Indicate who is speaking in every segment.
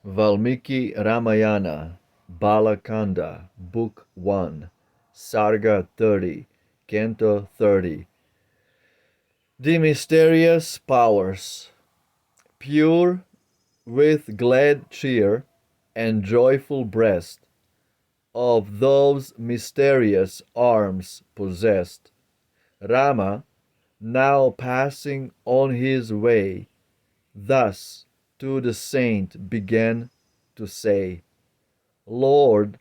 Speaker 1: Valmiki Ramayana, Bala Kanda, Book 1, Sarga 30, Canto 30. The mysterious powers, pure with glad cheer and joyful breast, of those mysterious arms possessed, Rama, now passing on his way, thus to the saint began to say, Lord,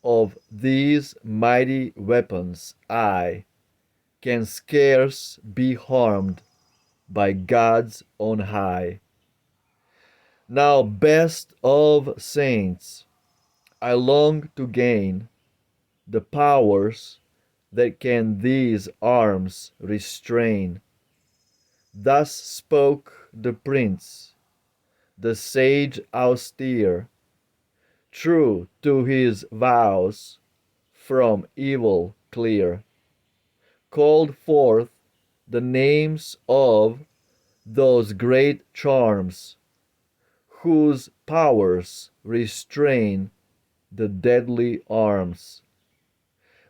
Speaker 1: of these mighty weapons I can scarce be harmed by gods on high. Now best of saints, I long to gain the powers that can these arms restrain. Thus spoke the prince, the sage austere, true to his vows, from evil clear, called forth the names of those great charms, whose powers restrain the deadly arms.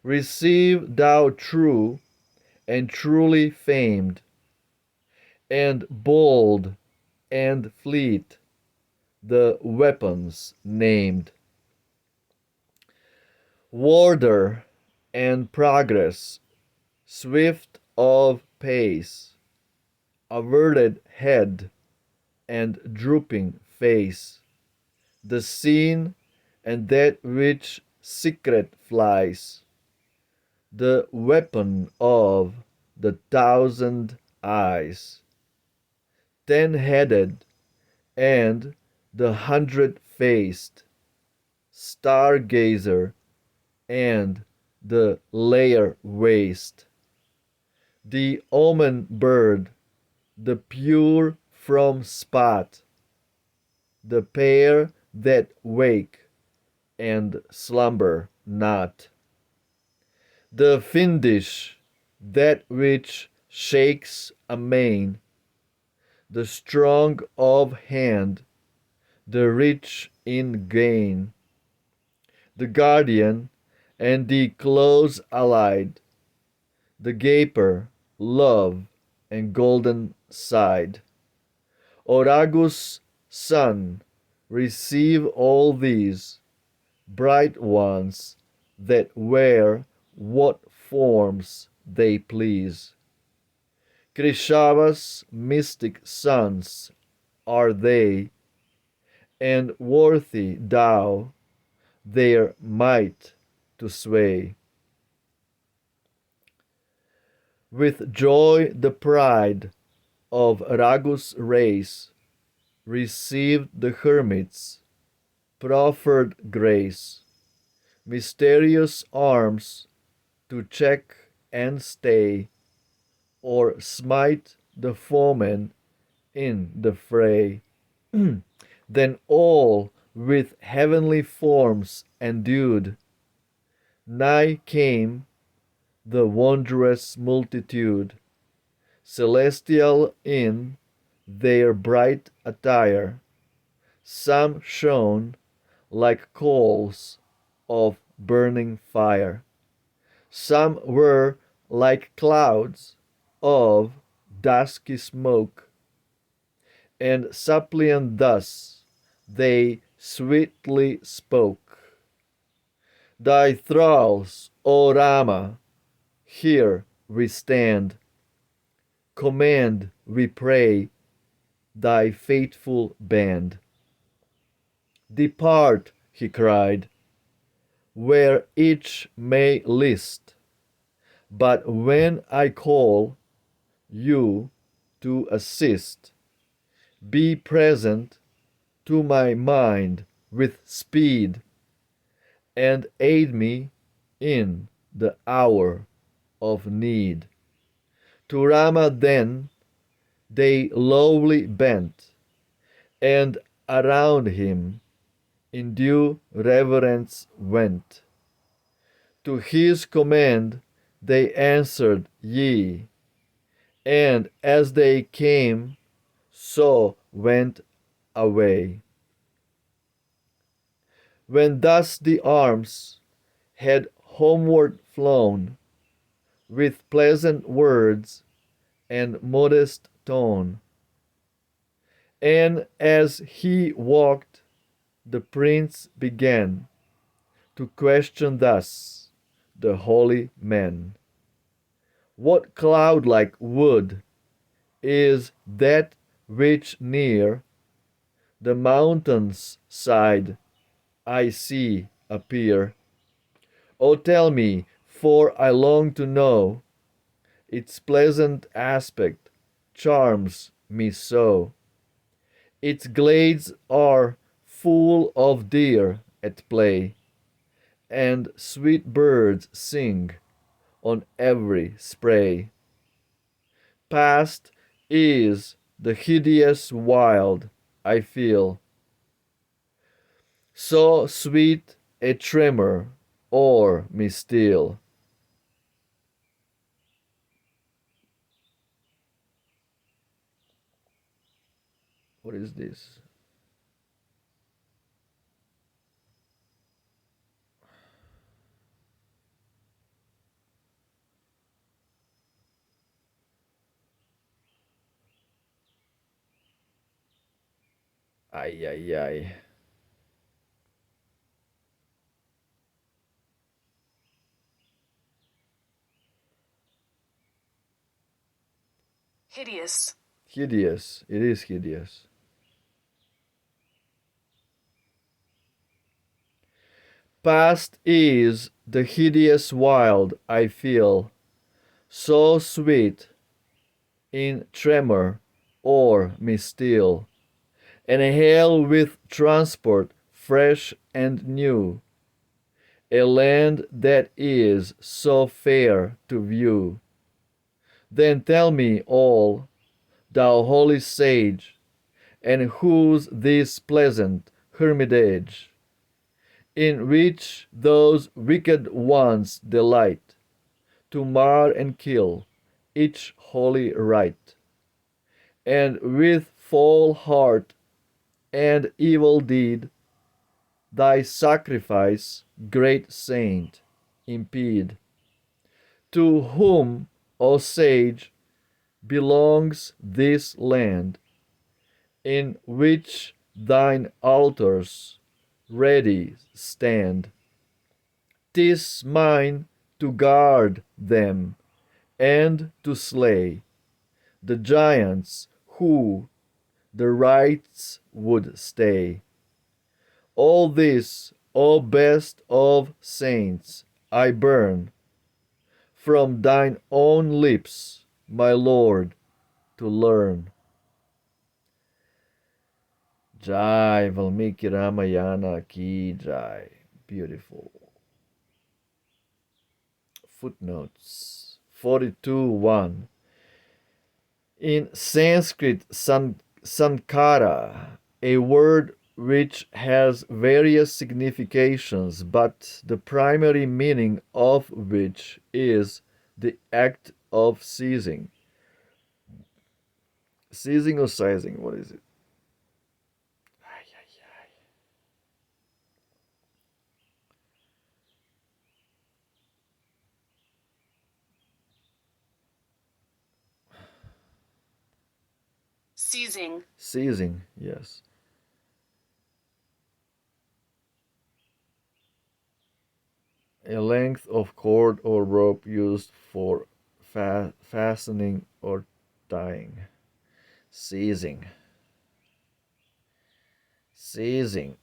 Speaker 1: Receive thou true and truly famed, and bold and fleet the weapons named. Warder and progress, swift of pace, averted head and drooping face, the seen and that which secret flies, the weapon of the thousand eyes, ten-headed and the hundred-faced, stargazer and the layer waste, the omen bird, the pure from spot, the pair that wake and slumber not, the fiendish, that which shakes amain, the strong of hand, the rich in gain, the guardian and the close allied, the gaper, love, and golden side. Oragus' son, receive all these, bright ones that wear what forms they please. Krishava's mystic sons are they, and worthy thou their might to sway. With joy the pride of Ragu's race received the hermit's proffered grace, mysterious arms to check and stay, or smite the foeman in the fray. Then all with heavenly forms endued, nigh came the wondrous multitude, celestial in their bright attire. Some shone like coals of burning fire, some were like clouds of dusky smoke, and suppliant thus they sweetly spoke. Thy thralls, O Rama, here we stand. Command, we pray, thy faithful band. Depart, he cried, where each may list, but when I call you to assist, be present to my mind with speed, and aid me in the hour of need. To Rama then they lowly bent, and around him in due reverence went. To his command they answered ye, and as they came, so went away. When thus the arms had homeward flown, with pleasant words and modest tone, and as he walked, the prince began to question thus the holy man. What cloud-like wood is that which near the mountain's side I see appear? O tell me, for I long to know, its pleasant aspect charms me so. Its glades are full of deer at play, and sweet birds sing on every spray. Past is the hideous wild I feel, so sweet a tremor o'er me steal. What is this? Ay, ay, ay.
Speaker 2: Hideous.
Speaker 1: Hideous. It is hideous. Past is the hideous wild I feel, so sweet in tremor o'er me still, and hail with transport fresh and new, a land that is so fair to view. Then tell me all, thou holy sage, and whose this pleasant hermitage, in which those wicked ones delight to mar and kill each holy rite, and with foul heart and evil deed thy sacrifice, great saint, impede. To whom, O sage, belongs this land, in which thine altars ready stand? 'Tis mine to guard them, and to slay the giants who the rites would stay. All this, O best of saints, I burn from thine own lips, my Lord, to learn. Jai Valmiki Ramayana ki Jai. Beautiful. Footnotes 42:1. In Sanskrit, sankara, a word which has various significations, but the primary meaning of which is the act of seizing. Seizing or seizing? What is it? Ay, ay, ay.
Speaker 2: Seizing.
Speaker 1: Seizing, yes. A length of cord or rope used for fastening or tying. Seizing. Seizing.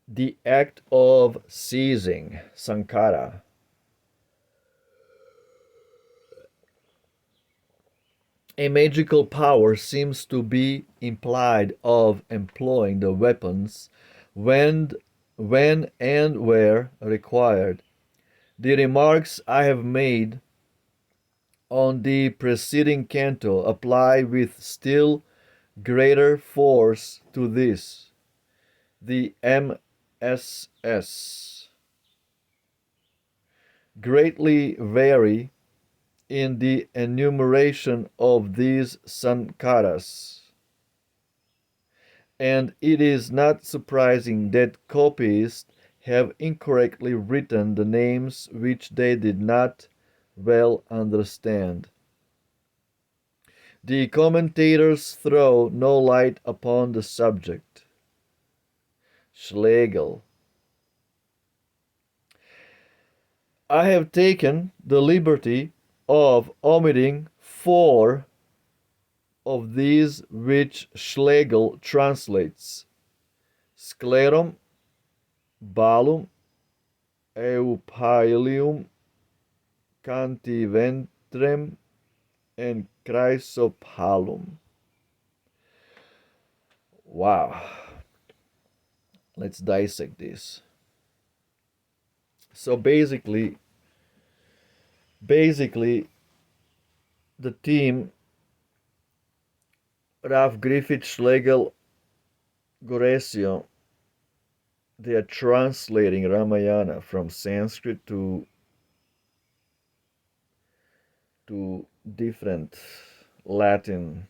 Speaker 1: The act of seizing, sankara. A magical power seems to be implied of employing the weapons when, when and where required. The remarks I have made on the preceding canto apply with still greater force to this. The MSS greatly vary in the enumeration of these sankaras, And it is not surprising that copyists have incorrectly written the names which they did not well understand. The commentators throw no light upon the subject. Schlegel. I have taken the liberty of omitting four of these which Schlegel translates: sclerum, balum, eupailium, cantiventrem, and chrysopalum. Wow. Let's dissect this. So basically the team Ralph Griffith, Schlegel, Goresio, they are translating Ramayana from Sanskrit to different Latin,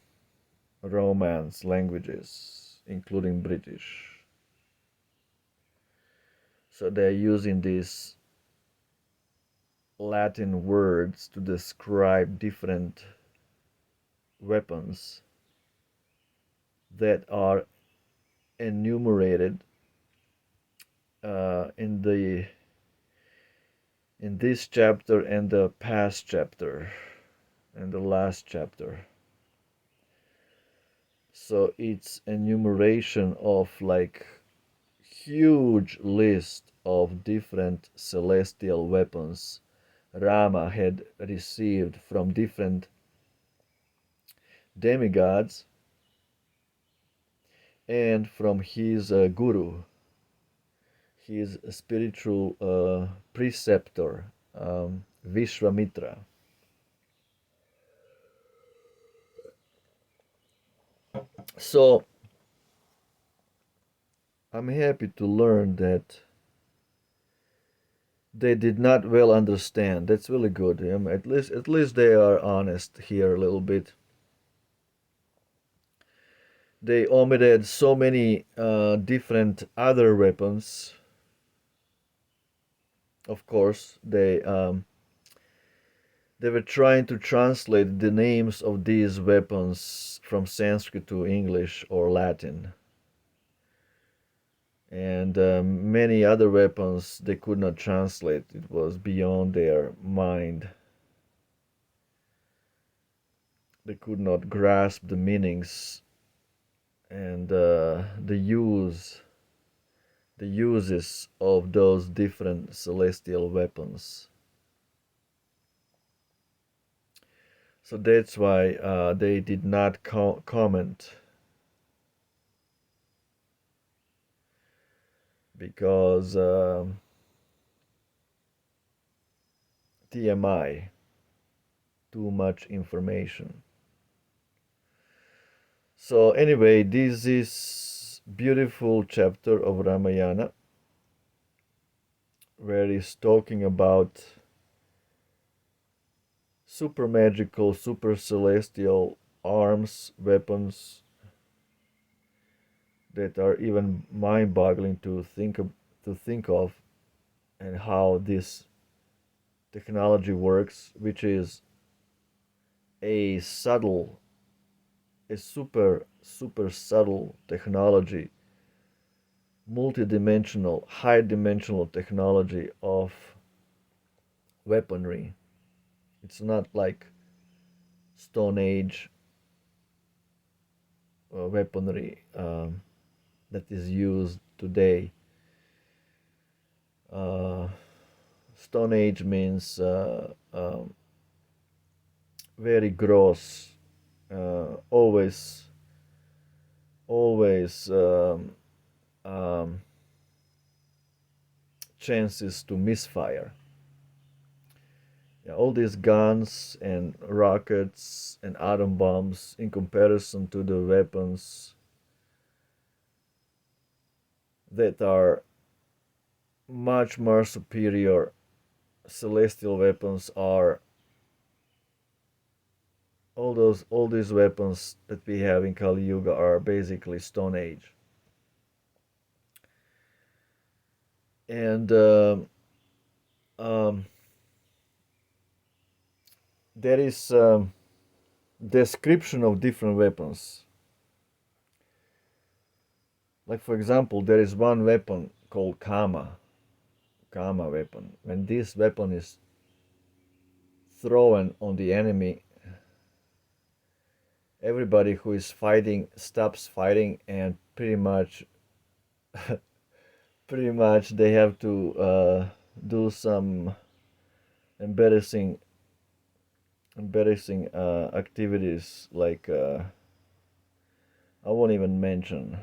Speaker 1: Romance languages, including British. So they're using these Latin words to describe different weapons that are enumerated in this chapter and the past chapter and the last chapter. So it's enumeration of like huge list of different celestial weapons Rama had received from different demigods and from his guru, his spiritual preceptor, Vishwamitra. So I'm happy to learn that they did not well understand. That's really good. At least they are honest here a little bit. They omitted so many different other weapons. Of course, they were trying to translate the names of these weapons from Sanskrit to English or Latin. And many other weapons they could not translate. It was beyond their mind. They could not grasp the meanings and the uses of those different celestial weapons. So that's why they did not comment, because TMI, too much information. So anyway, this is beautiful chapter of Ramayana where he's talking about super magical, super celestial arms, weapons that are even mind-boggling to think of, and how this technology works, which is a subtle, a super subtle technology, multidimensional, high dimensional technology of weaponry. It's not like Stone Age weaponry that is used today. Stone Age means very gross, always chances to misfire. Yeah, all these guns and rockets and atom bombs, in comparison to the weapons that are much more superior, celestial weapons, are all these weapons that we have in Kali Yuga are basically Stone Age. And um, there is description of different weapons. Like for example, there is one weapon called Kama weapon. When this weapon is thrown on the enemy, everybody who is fighting stops fighting, and pretty much they have to do some embarrassing activities, like I won't even mention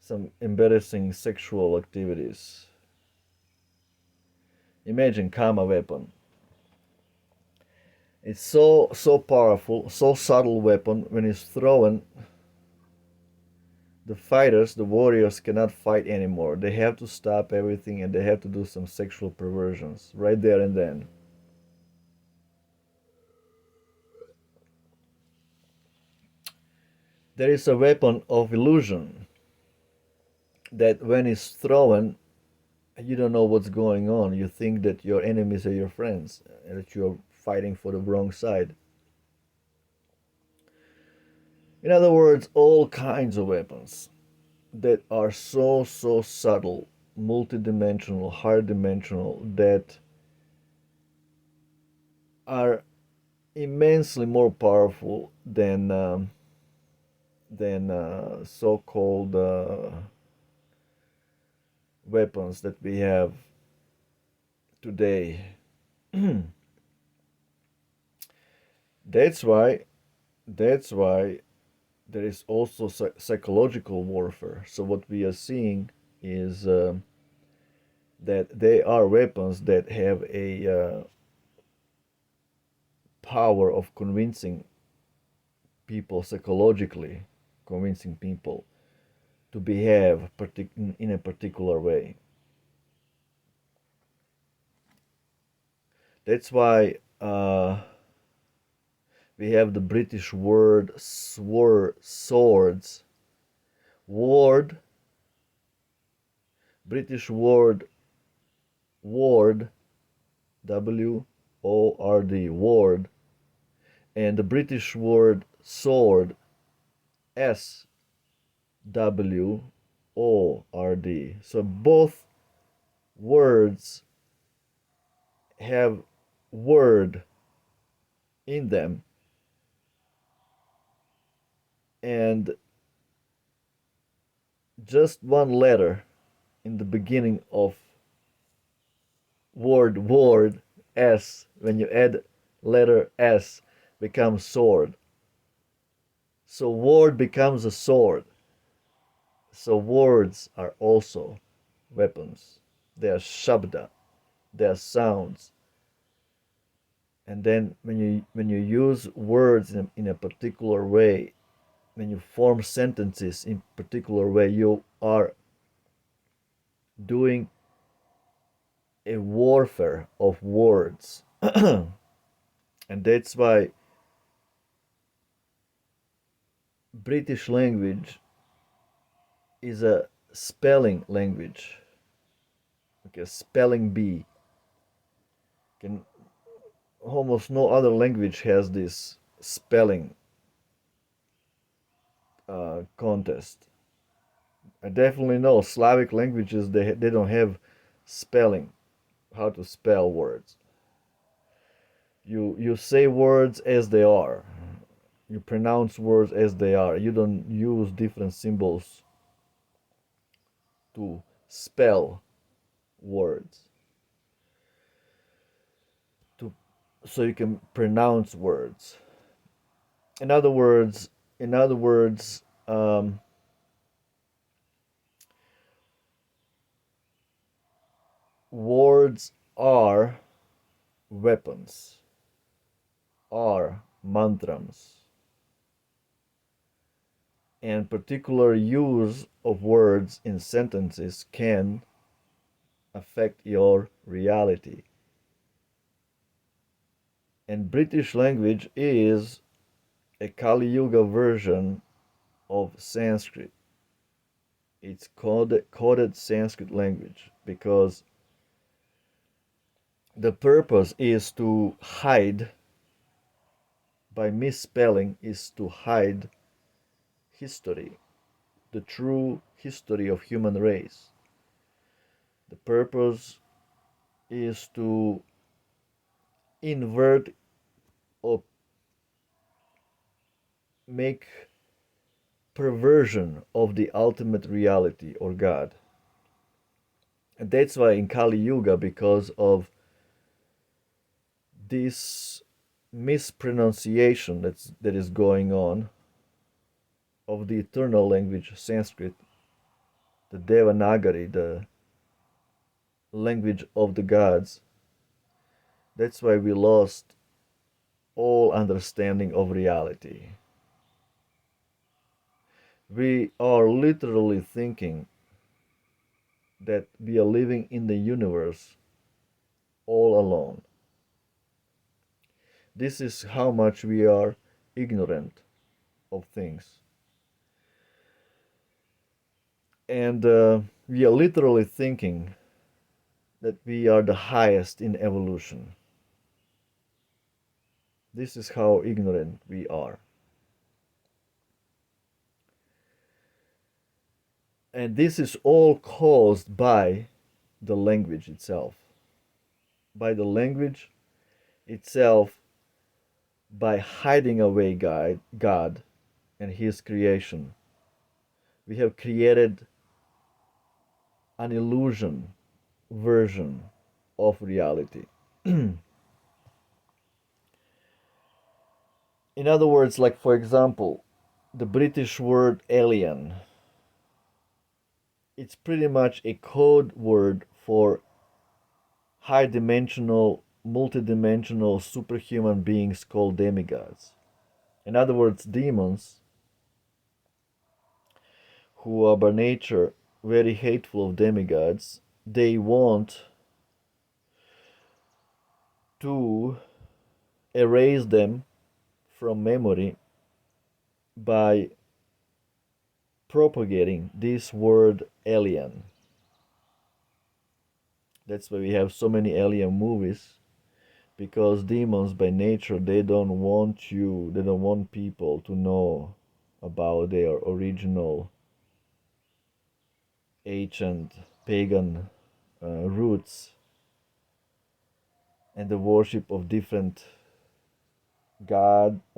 Speaker 1: some embarrassing sexual activities. Imagine Kama weapon. It's so powerful, so subtle weapon. When it's thrown, the fighters, the warriors, cannot fight anymore. They have to stop everything and they have to do some sexual perversions right there and then. There is a weapon of illusion that when it's thrown, you don't know what's going on. You think that your enemies are your friends and that you're fighting for the wrong side. In other words, all kinds of weapons that are so subtle, multidimensional, high dimensional, that are immensely more powerful than so-called weapons that we have today. that's why that's why there is also psychological warfare. So what we are seeing is that they are weapons that have a power of convincing people psychologically, convincing people to behave in a particular way. That's why we have the British word swords. Ward, British word ward, W-O-R-D, ward, and the British word sword, S-W-O-R-D. So both words have word in them, and just one letter in the beginning of word S, when you add letter S, becomes sword. So word becomes a sword. So words are also weapons. They are shabda, they are sounds. And then when you use words in a particular way, when you form sentences in particular way, you are doing a warfare of words. And that's why British language is a spelling language. Okay, spelling bee. Can Almost no other language has this spelling contest. I definitely know Slavic languages, they don't have spelling, how to spell words. You say words as they are. You pronounce words as they are. You don't use different symbols to spell words. To So you can pronounce words. In other words, in other words, words are weapons, are mantrams, and particular use of words in sentences can affect your reality. And British language is a Kali Yuga version of Sanskrit. It's coded Sanskrit language because the purpose is to hide, by misspelling, is to hide history, the true history of human race. The purpose is to invert or make perversion of the ultimate reality or God. And that's why in Kali Yuga, because of this mispronunciation that is going on of the eternal language Sanskrit, the Devanagari, the language of the gods, that's why we lost all understanding of reality. We are literally thinking that we are living in the universe all alone. This is how much we are ignorant of things. And we are literally thinking that we are the highest in evolution. This is how ignorant we are. And this is all caused by the language itself. By the language itself, by hiding away God and His creation. We have created an illusion version of reality. In other words, like for example, the British word alien, it's pretty much a code word for high dimensional, multidimensional superhuman beings called demigods. In other words, demons who are by nature very hateful of demigods, they want to erase them from memory by propagating this word alien. That's why we have so many alien movies, because demons by nature, they don't want people to know about their original ancient pagan roots and the worship of different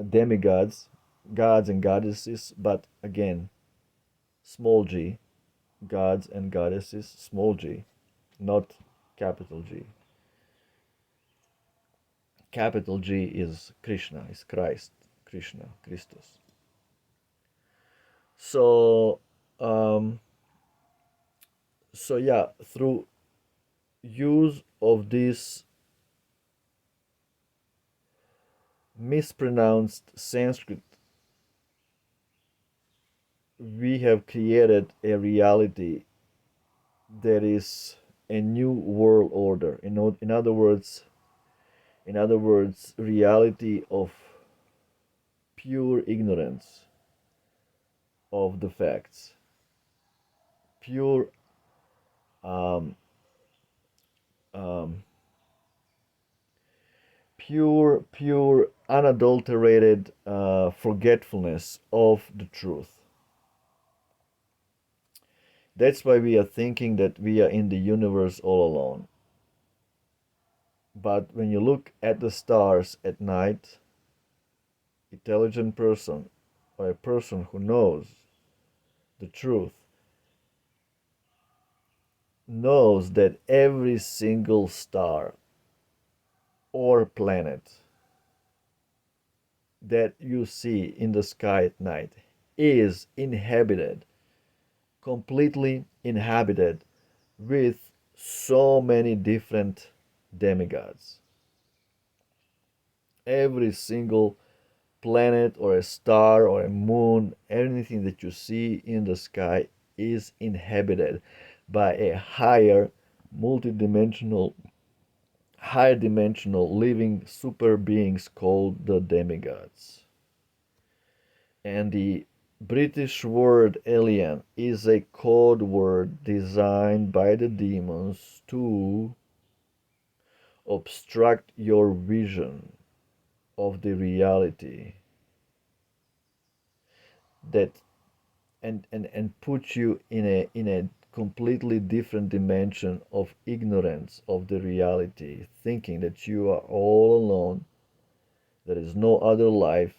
Speaker 1: demigods, gods and goddesses, but again, small g, gods and goddesses, small g, not capital G. Capital G is Krishna, is Christ, Krishna, Christus. So, um, yeah, through use of this mispronounced Sanskrit, we have created a reality that is a new world order. In other words, reality of pure ignorance of the facts, pure um, um, pure unadulterated forgetfulness of the truth. That's why we are thinking that we are in the universe all alone. But when you look at the stars at night, intelligent person or a person who knows the truth knows that every single star or planet that you see in the sky at night is inhabited, completely inhabited with so many different demigods. Every single planet or a star or a moon, anything that you see in the sky is inhabited by a higher multidimensional, higher dimensional living super beings called the demigods. And the British word alien is a code word designed by the demons to obstruct your vision of the reality that and put you in a completely different dimension of ignorance of the reality, thinking that you are all alone, there is no other life,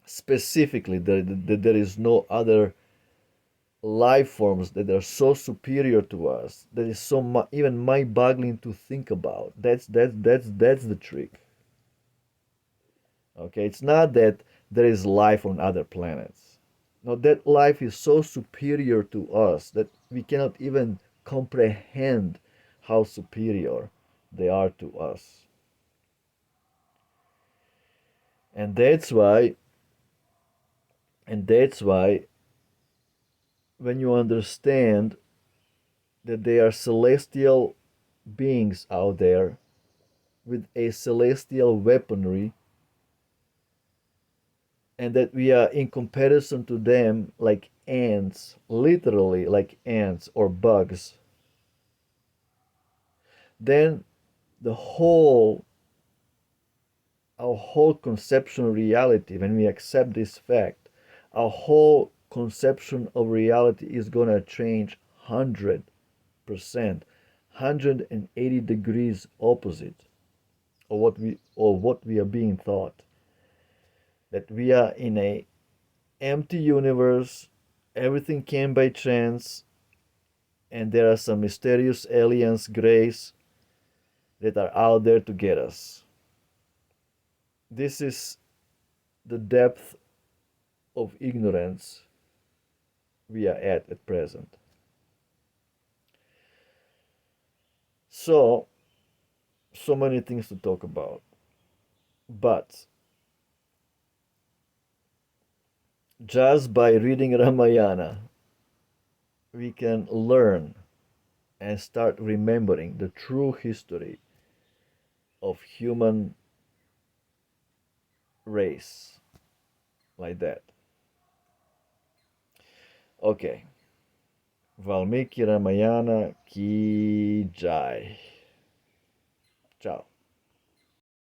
Speaker 1: specifically that there is no other life forms that are so superior to us that is so even mind-boggling to think about. That's the trick. Okay, it's not that there is life on other planets. No, that life is so superior to us that we cannot even comprehend how superior they are to us. And that's why when you understand that they are celestial beings out there with a celestial weaponry, and that we are in comparison to them like ants, literally like ants or bugs, then the whole our whole conception of reality, when we accept this fact, our whole conception of reality is going to change 100%, 180 degrees opposite of what we are being taught, that we are in a empty universe, everything came by chance, and there are some mysterious aliens, grays, that are out there to get us. This is the depth of ignorance we are at present. So, so many things to talk about. But just by reading Ramayana, we can learn and start remembering the true history of human race like that. Okay. Valmiki Ramayana ki jai. Ciao.